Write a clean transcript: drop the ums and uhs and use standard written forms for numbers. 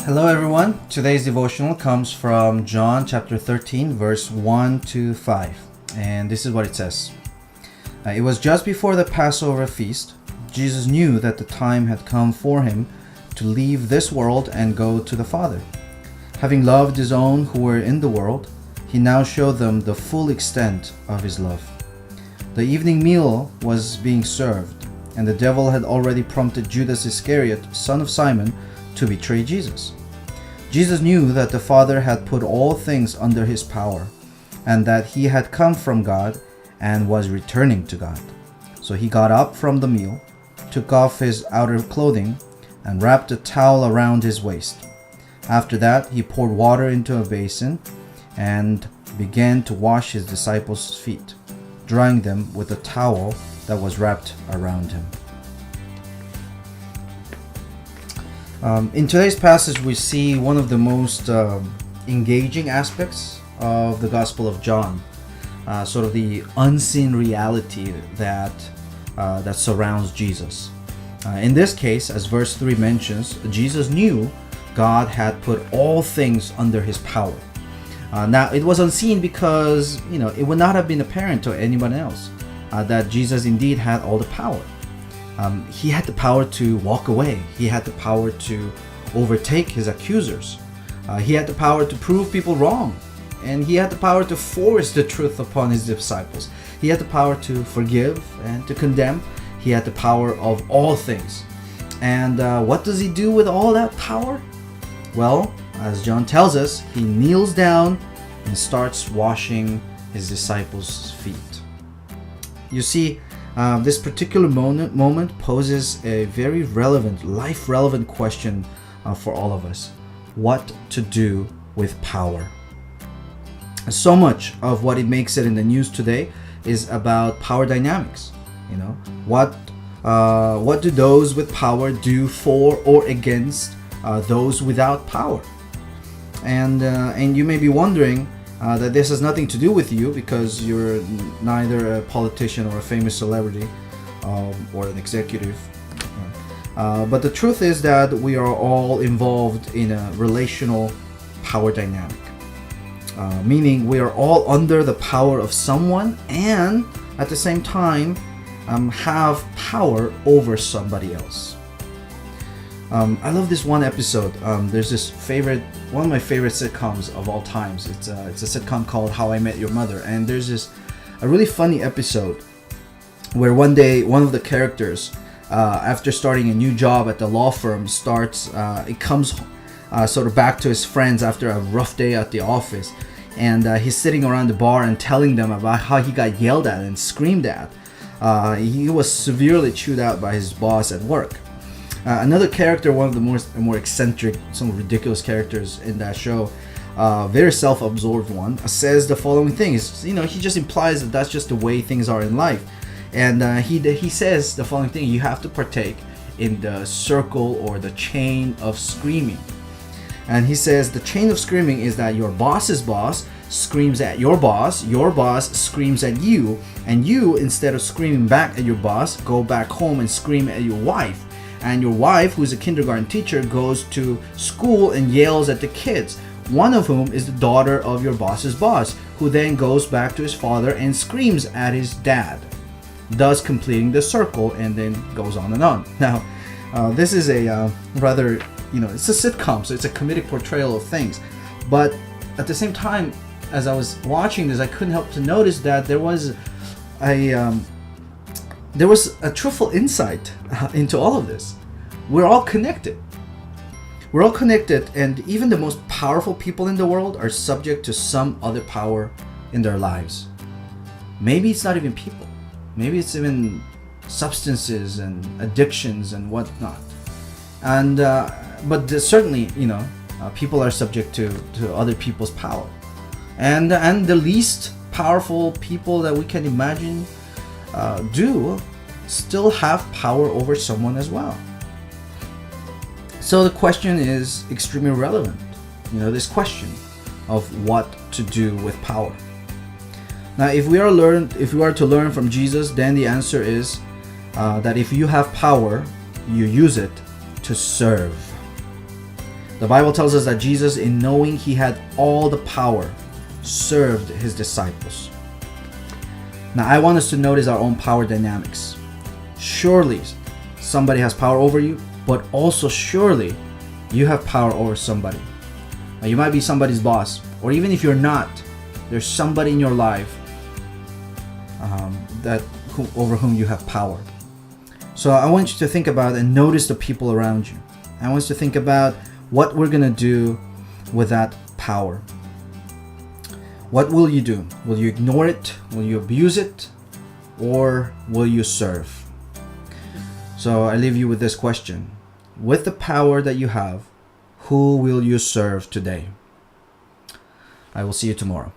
Hello everyone. Today's devotional comes from John chapter 13 verse 1 to 5. And this is what it says. It was just before the Passover feast. Jesus knew that the time had come for him to leave this world and go to the Father. Having loved his own who were in the world, he now showed them the full extent of his love. The evening meal was being served, and the devil had already prompted Judas Iscariot, son of Simon, to betray Jesus. Jesus knew that the Father had put all things under his power, and that he had come from God and was returning to God. So he got up from the meal, took off his outer clothing, and wrapped a towel around his waist. After that, he poured water into a basin and began to wash his disciples' feet, drying them with a towel that was wrapped around him. In today's passage, we see one of the most engaging aspects of the Gospel of John, sort of the unseen reality that surrounds Jesus. In this case, as verse 3 mentions, Jesus knew God had put all things under his power. Now, it was unseen because it would not have been apparent to anyone else that Jesus indeed had all the power. He had the power to walk away. He had the power to overtake his accusers. He had the power to prove people wrong. And he had the power to force the truth upon his disciples. He had the power to forgive and to condemn. He had the power of all things. And what does he do with all that power? Well, as John tells us, he kneels down and starts washing his disciples' feet. You see, this particular moment poses a very relevant, life-relevant question for all of us. What to do with power? So much of what it makes it in the news today is about power dynamics. What do those with power do for or against those without power? And you may be wondering that this has nothing to do with you because you're neither a politician or a famous celebrity or an executive. But the truth is that we are all involved in a relational power dynamic. Meaning we are all under the power of someone and at the same time have power over somebody else. I love this one episode. There's this one of my favorite sitcoms of all times. It's a sitcom called How I Met Your Mother, and there's a really funny episode where one day one of the characters, after starting a new job at the law firm, it comes sort of back to his friends after a rough day at the office, and he's sitting around the bar and telling them about how he got yelled at and screamed at. He was severely chewed out by his boss at work. Another character, one of the more eccentric, some ridiculous characters in that show, very self-absorbed one, says the following thing. He just implies that that's just the way things are in life, and he says the following thing: you have to partake in the circle or the chain of screaming. And he says the chain of screaming is that your boss's boss screams at your boss screams at you, and you, instead of screaming back at your boss, go back home and scream at your wife. And your wife, who's a kindergarten teacher, goes to school and yells at the kids, one of whom is the daughter of your boss's boss, who then goes back to his father and screams at his dad, thus completing the circle, and then goes on and on. Now, this is a rather, it's a sitcom, so it's a comedic portrayal of things. But at the same time, as I was watching this, I couldn't help to notice that there was a truthful insight into all of this. We're all connected. We're all connected, and even the most powerful people in the world are subject to some other power in their lives. Maybe it's not even people. Maybe it's even substances and addictions and whatnot. And but certainly, people are subject to other people's power. And the least powerful people that we can imagine do still have power over someone as well. So the question is extremely relevant. This question of what to do with power. Now, if we are to learn from Jesus, then the answer is that if you have power, you use it to serve. The Bible tells us that Jesus, in knowing he had all the power, served his disciples. Now, I want us to notice our own power dynamics. Surely somebody has power over you, but also surely you have power over somebody. Now, you might be somebody's boss, or even if you're not, there's somebody in your life over whom you have power. So I want you to think about and notice the people around you. I want you to think about what we're going to do with that power. What will you do? Will you ignore it? Will you abuse it? Or will you serve? So I leave you with this question. With the power that you have, who will you serve today? I will see you tomorrow.